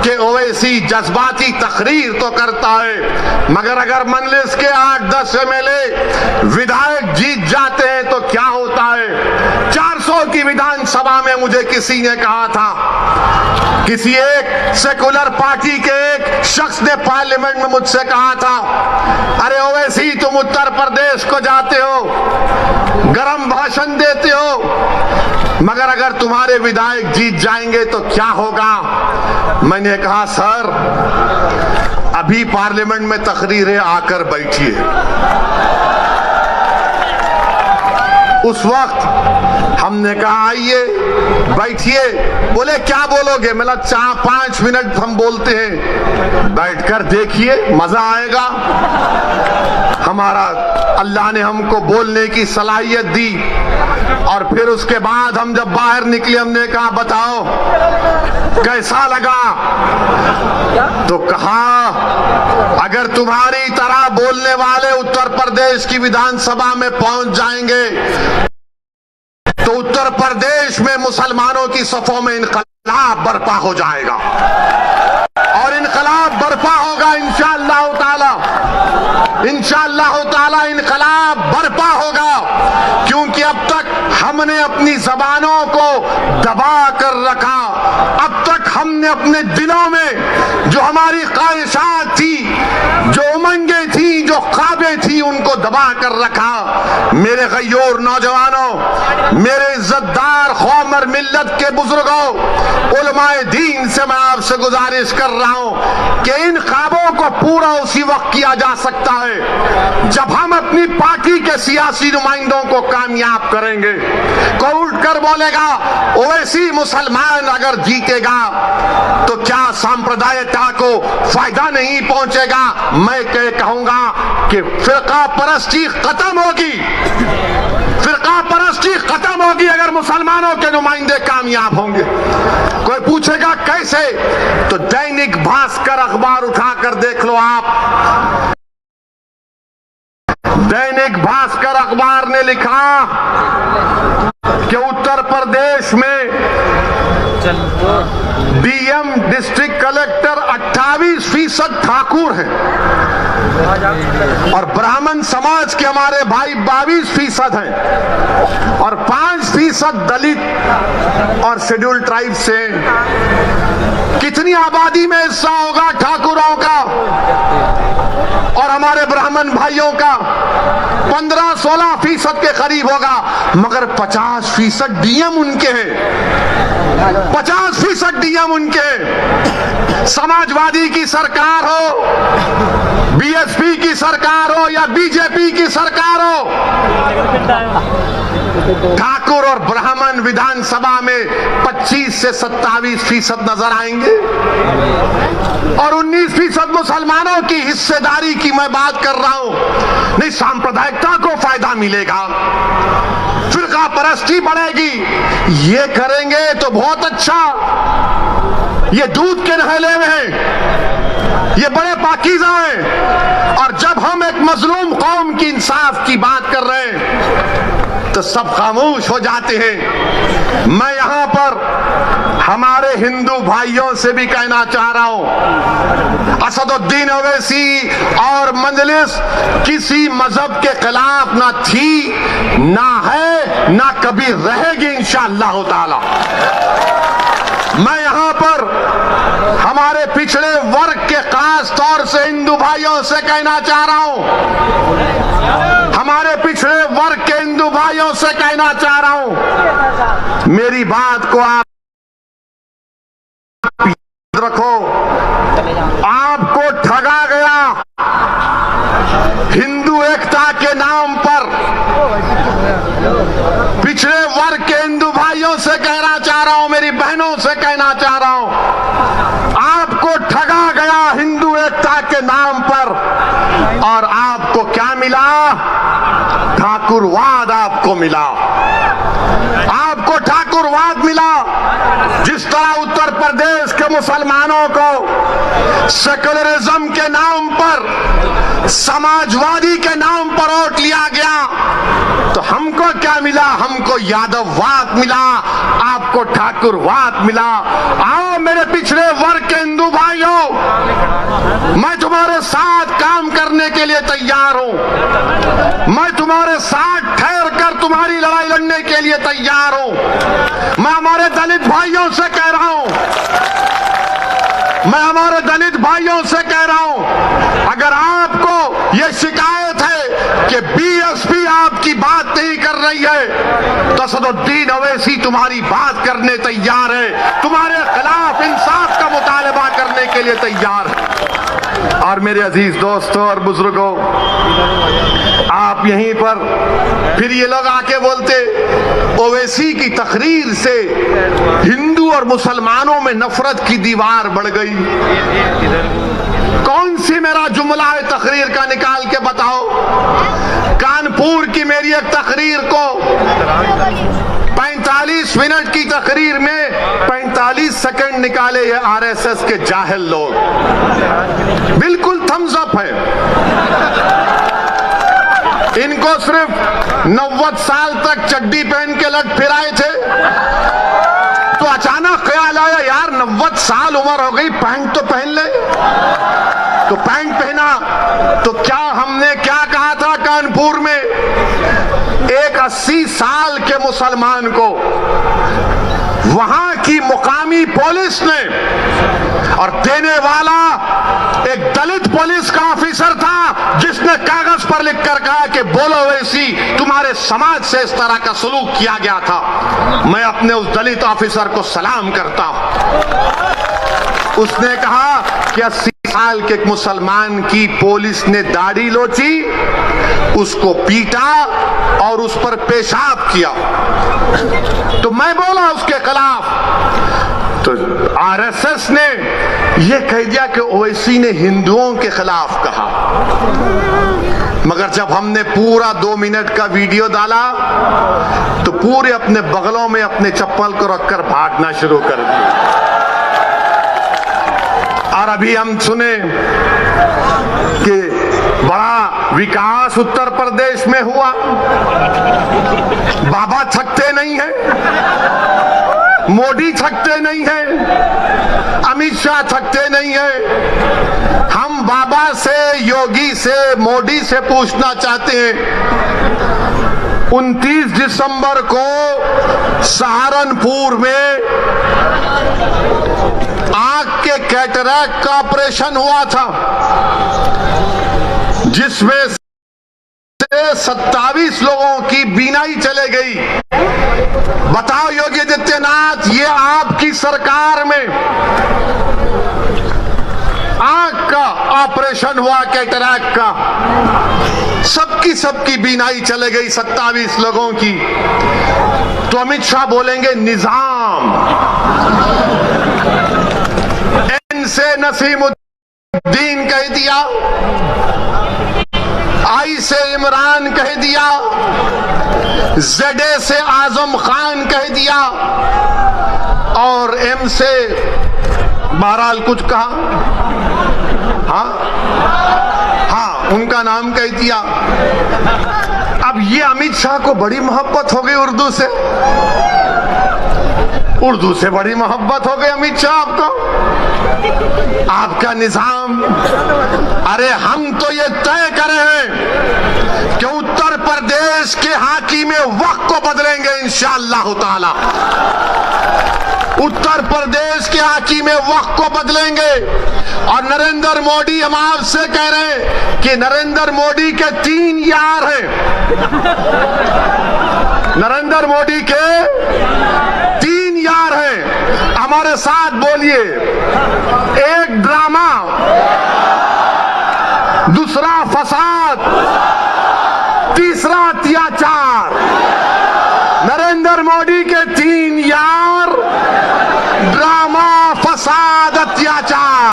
S1: कि ओवैसी जज्बाती तकरीर तो करता है, मगर अगर मजलिस के 8-10 एमएलए विधायक जीत जाते हैं तो क्या होता है। 400 की विधानसभा में मुझे किसी ने कहा था, किसी एक सेकुलर पार्टी के एक शख्स ने पार्लियामेंट में मुझसे कहा था, अरे ओवैसी तुम उत्तर प्रदेश को जाते हो, गरम भाषण देते हो, मगर अगर तुम्हारे विधायक जीत जाएंगे तो क्या होगा। मैंने कहा सर अभी पार्लियामेंट में तकरीर है, आकर बैठिए। उस वक्त हमने कहा आइए बैठिए। बोले क्या बोलोगे? मतलब 4-5 मिनट हम बोलते हैं, बैठकर देखिए मजा आएगा। हमारा अल्लाह ने हमको बोलने की सलाहियत दी और फिर उसके बाद हम जब बाहर निकले हमने कहा बताओ कैसा लगा? तो कहा अगर तुम्हारी तरह बोलने वाले उत्तर प्रदेश की विधानसभा में पहुंच जाएंगे तो उत्तर प्रदेश में मुसलमानों की सफों में इनकलाब बर्पा हो जाएगा और इनकलाब बर्पा होगा इंशाअल्लाह ताला। इंशाअल्लाह ताला इनकलाब बर्पा होगा, क्योंकि अब तक हमने अपनी जबानों को दबा कर रखा। अब तक हमने अपने दिलों में जो हमारी ख्वाहिशात थी, जो उमंगें थी, जो ख्वाबें थी, उनको दबा कर रखा। मेरे गय्योर नौजवानों, मेरे इज्जतदार कौम और मिल्लत के बुजुर्गों, उलमाए दीन से मैं आपसे गुजारिश कर रहा हूं कि इन ख्वाबों को पूरा उसी वक्त किया जा सकता है जब हम अपनी पार्टी के सियासी नुमाइंदों को कामयाब करेंगे। कोई उठकर बोलेगा ओवैसी मुसलमान अगर जीतेगा तो क्या सांप्रदायिकता को फायदा नहीं पहुंचेगा? मैं कहूंगा कि फिरका परस्ती खत्म होगी, फिरका परस्ती खत्म होगी अगर मुसलमानों के नुमाइंदे कामयाब होंगे। कोई पूछेगा कैसे? तो दैनिक भास्कर अखबार उठाकर देख लो आप। दैनिक भास्कर अखबार ने लिखा कि उत्तर प्रदेश में डीएम डिस्ट्रिक्ट कलेक्टर 28% ठाकुर हैं और ब्राह्मण समाज के हमारे भाई 22% हैं और 5% दलित और शेड्यूल ट्राइब से। कितनी आबादी में हिस्सा होगा ठाकुरों का और हमारे ब्राह्मण भाइयों का? 15-16% के करीब होगा, मगर 50% डीएम उनके हैं, 50% डीएम उनके हैं। समाजवादी की सरकार हो, बीएसपी की सरकार हो या बीजेपी की सरकार हो, ठाकुर और ब्राह्मण विधानसभा में 25 से 27% नजर आएंगे और 19% मुसलमानों की हिस्सेदारी की मैं बात कर रहा हूं। नहीं, सांप्रदायिकता को फायदा मिलेगा, फिरका परस्ती बढ़ेगी। ये करेंगे तो बहुत अच्छा, ये दूध के नहले में है, ये बड़े पाकीज़ा हैं। और जब हम एक मजलूम कौम की इंसाफ की बात कर रहे हैं तो सब खामोश हो जाते हैं। मैं यहां पर हमारे हिंदू भाइयों से भी कहना चाह रहा हूं, असदुद्दीन ओवैसी और मजलिस किसी मजहब के खिलाफ ना थी, ना है, ना कभी रहेगी इंशाअल्लाह ताला। मैं यहां पर हमारे पिछड़े वर्ग के खास तौर से हिंदू भाइयों से कहना चाह रहा हूं, हमारे पिछड़े वर्ग के हिंदू भाइयों से कहना चाह रहा हूं, मेरी बात को आप याद रखो। आपको ठगा गया हिंदू एकता के नाम पर। पिछड़े वर्ग के हिंदू भाइयों से कहना चाह रहा हूं, मेरी बहनों से कहना चाह रहा हूं, आपको ठगा गया हिंदू एकता के नाम पर। और आपको क्या मिला? ठाकुरवाद आपको मिला, आपको ठाकुरवाद मिला। जिस तरह उत्तर प्रदेश के मुसलमानों को सेकुलरिज्म के नाम पर, समाजवादी के नाम पर वोट लिया गया, तो हमको क्या मिला? हमको यादववाद मिला, आपको ठाकुरवाद मिला। आओ मेरे पिछड़े वर्ग के हिंदू भाइयों, मैं तुम्हारे साथ काम करने के लिए तैयार हूं, मैं तुम्हारे साथ ठहर कर तुम्हारी लड़ाई लड़ने के लिए तैयार हूं। मैं हमारे दलित भाइयों से कह रहा हूं, मैं हमारे दलित भाइयों से कह रहा हूं, अगर आपको यह शिकायत है कि बीएसपी आपकी बात नहीं कर रही है, तो असदुद्दीन ओवैसी तुम्हारी बात करने तैयार है, तुम्हारे खिलाफ इंसाफ का मुतालबा करने के लिए तैयार है। और मेरे अजीज दोस्तों और बुजुर्गों, आप यहीं पर फिर ये लोग आके बोलते ओवैसी की तकरीर से हिंदू और मुसलमानों में नफरत की दीवार बढ़ गई। कौन सी मेरा जुमला है तकरीर का, निकाल के बताओ। कानपुर की मेरी एक तकरीर को 45 मिनट की तकरीर में 45 सेकंड निकाले ये आरएसएस के जाहिल लोग। बिल्कुल थम्स अप है। इनको सिर्फ 90 साल तक चड्डी पहन के लग फिराए थे, तो अचानक ख्याल आया यार 90 साल उम्र हो गई, पैंट तो पहन ले। तो पैंट पहना। तो क्या हमने क्या कहा था कानपुर में? एक 80 साल के मुसलमान को वहां की मुकामी पुलिस ने, और देने वाला एक दलित पुलिस का ऑफिसर था, जिसने कागज पर लिखकर कहा कि बोलो ओवैसी, तुम्हारे समाज से इस तरह का सलूक किया गया था। मैं अपने उस दलित ऑफिसर को सलाम करता हूं। उसने कहा कि 80 साल के एक मुसलमान की पुलिस ने दाढ़ी लोची, उसको पीटा और उस पर पेशाब किया। तो मैं बोला उसके खिलाफ, तो आरएसएस ने यह कह दिया कि ओवैसी ने हिंदुओं के खिलाफ कहा। मगर जब हमने पूरा 2 मिनट का वीडियो डाला, तो पूरे अपने बगलों में अपने चप्पल को रखकर भागना शुरू कर दिया। और अभी हम सुने कि बड़ा विकास उत्तर प्रदेश में हुआ। बाबा थकते नहीं हैं, मोदी थकते नहीं हैं, अमित शाह थकते नहीं हैं। हम बाबा से, योगी से, मोदी से पूछना चाहते हैं, 29 दिसंबर को सहारनपुर में आंख के कैटरैक्ट का ऑपरेशन हुआ था, जिसमें से 27 लोगों की बीनाई चले गई। बताओ योगी आदित्यनाथ, ये आपकी सरकार में आंख का ऑपरेशन हुआ, कैटरैक्ट का, सबकी बीनाई चले गई 27 लोगों की। तो अमित शाह बोलेंगे निजाम, एन से नसीमुद्दीन कह दिया, आई से इमरान कह दिया, जेडे से आजम खान कह दिया, और एम से बहरहाल कुछ कहा, हाँ उनका नाम कह दिया। अब अब ये अमित शाह को बड़ी मोहब्बत हो गई उर्दू से, उर्दू से बड़ी मोहब्बत हो गई अमित शाह आपको, आपका निजाम। अरे हम तो ये तय करे हैं कि उत्तर प्रदेश के हाकिम वक्त को बदलेंगे इंशाअल्लाह ताला। उत्तर प्रदेश के हाकिम वक्त को बदलेंगे। और नरेंद्र मोदी, हम आपसे कह रहे हैं कि नरेंद्र मोदी के 3 यार हैं। नरेंद्र मोदी के 3 यार हैं। हमारे साथ बोलिए, एक ड्रामा, दूसरा फसाद, तीसरा अत्याचार। नरेंद्र मोदी के 3 यार, ड्रामा, फसाद, अत्याचार।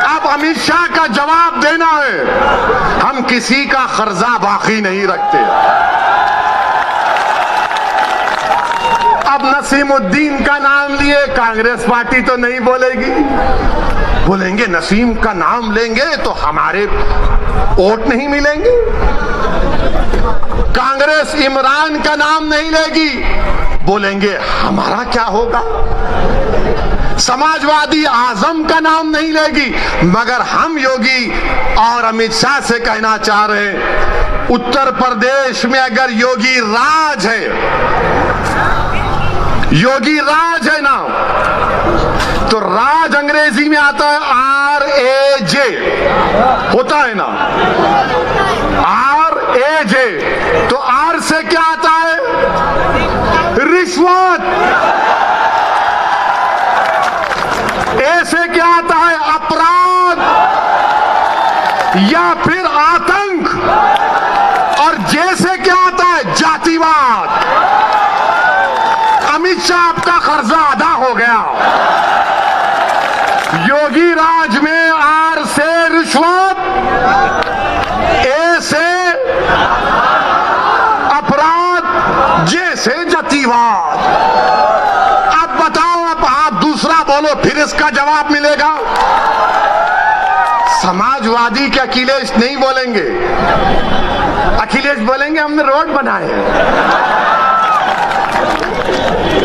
S1: अब अमित शाह का जवाब देना है। हम किसी का कर्जा बाकी नहीं रखते। अब नसीमुद्दीन का नाम लिए कांग्रेस पार्टी तो नहीं बोलेगी, बोलेंगे नसीम का नाम लेंगे तो हमारे वोट नहीं मिलेंगे। कांग्रेस इमरान का नाम नहीं लेगी, बोलेंगे हमारा क्या होगा। समाजवादी आजम का नाम नहीं लेगी। मगर हम योगी और अमित शाह से कहना चाह रहे हैं, उत्तर प्रदेश में अगर योगी राज है, योगी राज है ना, तो राज अंग्रेजी में आता है RAJ, होता है ना, RAJ। तो R से क्या आता है? रिश्वत। A से क्या आता है? अपराध या फिर आतंक। और J से क्या आता है? जातिवाद। अमित शाह आपका कर्जा अदा हो गया। योगी राज में R से रिश्वत, A से अपराध, J से जातिवाद। अब बताओ, अब आप दूसरा बोलो, फिर इसका जवाब मिलेगा। समाजवादी के अखिलेश नहीं बोलेंगे। अखिलेश बोलेंगे हमने रोड बनाए।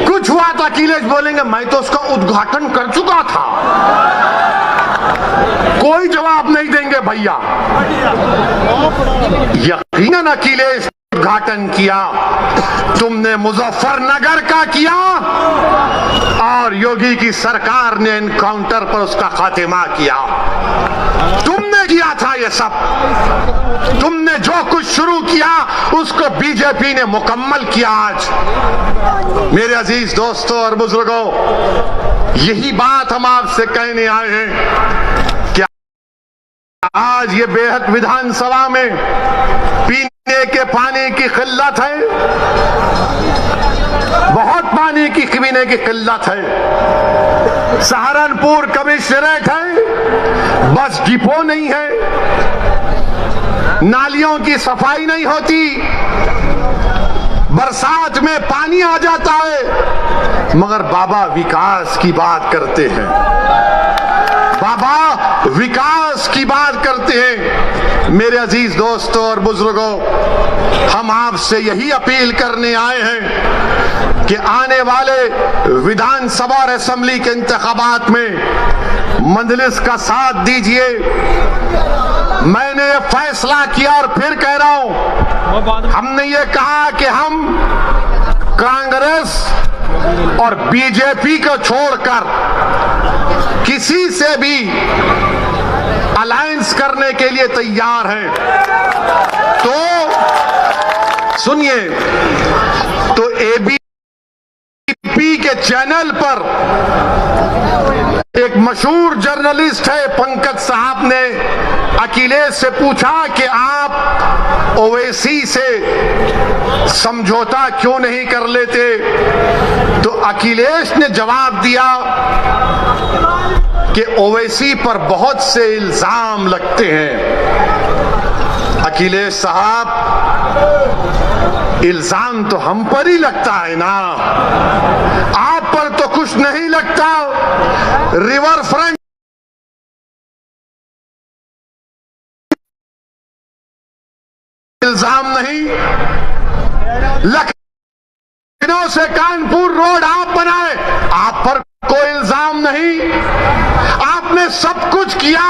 S1: कुछ हुआ तो अखिलेश बोलेंगे मैं तो उसका उद्घाटन कर चुका था। कोई जवाब नहीं देंगे भैया। यकीनन अखिलेश उद्घाटन किया, तुमने मुजफ्फरनगर का किया और योगी की सरकार ने एनकाउंटर पर उसका खात्मा किया। तुमने किया था ये सब। तुमने जो कुछ शुरू किया उसको बीजेपी ने मुकम्मल किया। आज मेरे अजीज दोस्तों और बुजुर्गों, यही बात हम आपसे कहने आए हैं कि आज ये बेहद विधानसभा में पीने के पानी की किल्लत है, बहुत पानी की पीने की किल्लत है। सहारनपुर कमिश्नरेट है, बस डिपो नहीं है, नालियों की सफाई नहीं होती, बरसात में पानी आ जाता है। मगर बाबा विकास की बात करते हैं, बाबा विकास की बात करते हैं। मेरे अजीज दोस्तों और बुजुर्गों, हम आपसे यही अपील करने आए हैं कि आने वाले विधानसभा और असेंबली के इंतखाबात में मजलिस का साथ दीजिए। मैंने ये फैसला किया और फिर कह रहा हूं, हमने ये कहा कि हम कांग्रेस और बीजेपी को छोड़कर किसी से भी अलायंस करने के लिए तैयार हैं। तो सुनिए, तो एबीपी के चैनल पर एक मशहूर जर्नलिस्ट है पंकज साहब ने अखिलेश से पूछा कि आप ओवैसी से समझौता क्यों नहीं कर लेते। तो अखिलेश ने जवाब दिया कि ओवैसी पर बहुत से इल्जाम लगते हैं। अखिलेश साहब, इल्जाम तो हम पर ही लगता है ना, आप पर तो कुछ नहीं लगता। रिवर फ्रंट
S3: इल्जाम नहीं। लखनऊ से कानपुर रोड आप बनाए, आप पर कोई इल्जाम नहीं। आपने सब कुछ किया,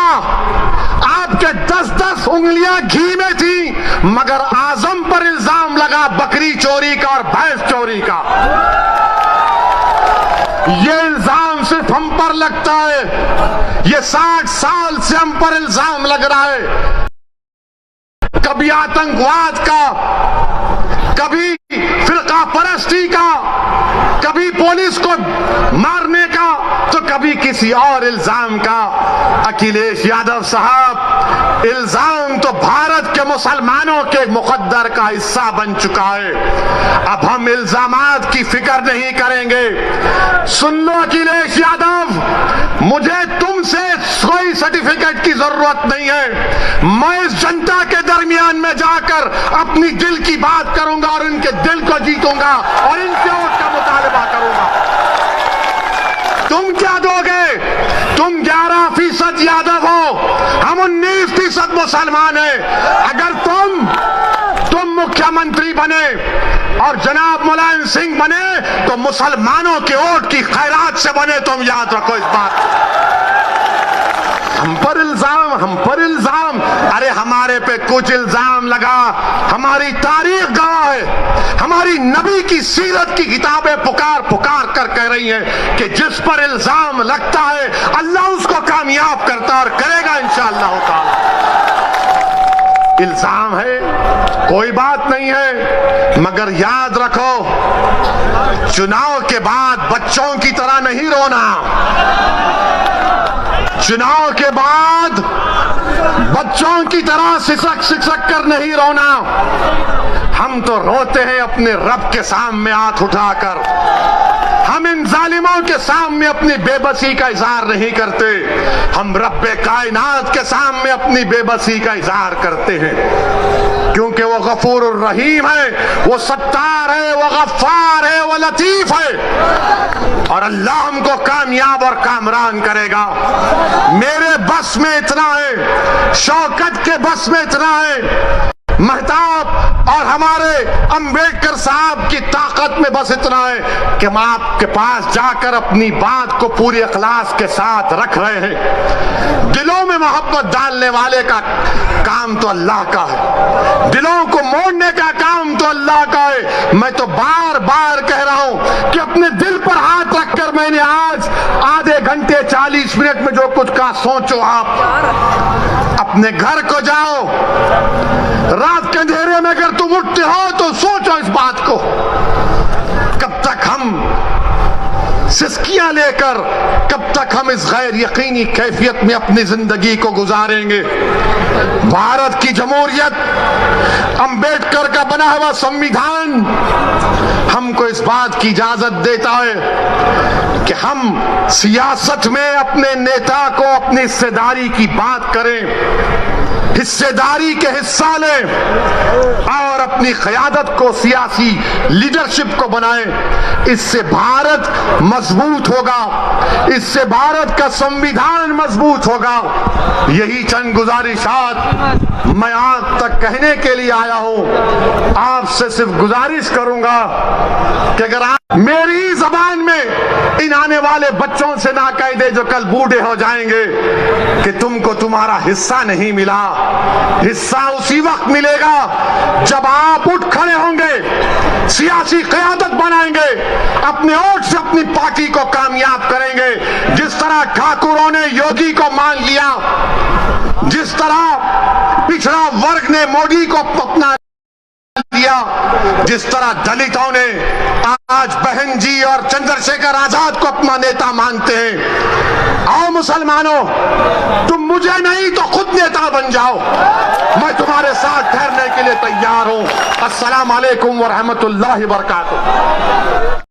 S3: आपके 10-10 उंगलियां घी में थी, मगर आजम पर इल्जाम लगा बकरी चोरी का और भैंस चोरी का। ये इल्जाम सिर्फ हम पर लगता है, ये 60 साल से हम पर इल्जाम लग रहा है। कभी आतंकवाद का, कभी फिरका परस्ती का, कभी पुलिस को मारने का, तो कभी किसी और इल्जाम का। अखिलेश यादव साहब, इल्जाम तो भारत के मुसलमानों के मुकद्दर का हिस्सा बन चुका है। अब हम इल्जामात की फिक्र नहीं करेंगे। सुन लो अखिलेश यादव, मुझे तुमसे कोई सर्टिफिकेट की जरूरत नहीं है। मैं इस जनता के दरमियान में जाकर अपनी दिल की बात करूंगा और इनके दिल को जीतूंगा और इनके वोट का मुतालबा करूंगा। तुम क्या दोगे? तुम 11% यादव हो, हम 19% मुसलमान हैं। अगर तुम मुख्यमंत्री बने और जनाब मुलायम सिंह बने तो मुसलमानों के वोट की खैरात से बने। तुम याद रखो इस बात। हम पर इल्जाम, अरे हमारे पे कुछ इल्जाम लगा, हमारी तारीख गवाह है, हमारी नबी की सीरत की किताबें पुकार पुकार कर कह रही हैं कि जिस पर इल्जाम लगता है अल्लाह उसको कामयाब करता और करेगा इंशाअल्लाह ताला। इल्जाम है, कोई बात नहीं है, मगर याद रखो, चुनाव के बाद बच्चों की तरह नहीं रोना। चुनाव के बाद बच्चों की तरह सिसक सिसक कर नहीं रोना। हम तो रोते हैं अपने रब के सामने हाथ उठाकर। हम इन जालिमों के सामने अपनी बेबसी का इजहार नहीं करते, हम रब्बे कायनात के सामने अपनी बेबसी का इजहार करते हैं, क्योंकि वो गफूर रहीम है, वो सत्तार है, वो गफ्फार है, वो लतीफ है और अल्लाह हमको कामयाब और कामरान करेगा। मेरे बस में इतना है, शौकत के बस में इतना है, महताब और हमारे अंबेडकर साहब की ताकत में बस इतना है कि हम आपके पास जाकर अपनी बात को पूरी इखलास के साथ रख रहे हैं। दिलों में मोहब्बत डालने वाले का काम तो अल्लाह का है, दिलों को मोड़ने का काम तो अल्लाह का है। मैं तो बार बार कह रहा हूं कि अपने दिल पर हाथ रखकर मैंने आज आधे घंटे 40 मिनट में जो कुछ कहा, सोचो आप अपने घर को जाओ, रात के अंधेरे में अगर तुम उठते हो तो सोचो इस बात को, कब तक हम सिस्कियां लेकर, कब तक हम इस गैर यकीनी कैफियत में अपनी जिंदगी को गुजारेंगे। भारत की जमहूरियत, अंबेडकर का बना हुआ संविधान हमको इस बात की इजाजत देता है कि हम सियासत में अपने नेता को अपनी हिस्सेदारी की बात करें, हिस्सेदारी के हिस्सा लें और अपनी क़यादत को, सियासी लीडरशिप को बनाएं। इससे भारत मजबूत होगा, इससे भारत का संविधान मजबूत होगा। यही चंद गुजारिशात मैं आज तक कहने के लिए आया हूं। आपसे सिर्फ गुजारिश करूंगा कि अगर आप मेरी जबान में इन आने वाले बच्चों से ना कह दे जो कल बूढ़े हो जाएंगे कि तुमको तुम्हारा हिस्सा नहीं मिला। हिस्सा उसी वक्त मिलेगा जब आप उठ खड़े होंगे, सियासी क़यादत बनाएंगे, अपने वोट से अपनी पार्टी को कामयाब करेंगे। जिस तरह ठाकुरों ने योगी को मान लिया, जिस तरह पिछड़ा वर्ग ने मोदी को अपना दिया, जिस तरह दलितों ने आज बहन जी और चंद्रशेखर आजाद को अपना नेता मानते हैं। आओ मुसलमानों, तुम मुझे नहीं तो खुद नेता बन जाओ, मैं तुम्हारे साथ ठहरने के लिए तैयार हूं। अस्सलाम वालेकुम व रहमतुल्लाहि व बरकातुहू।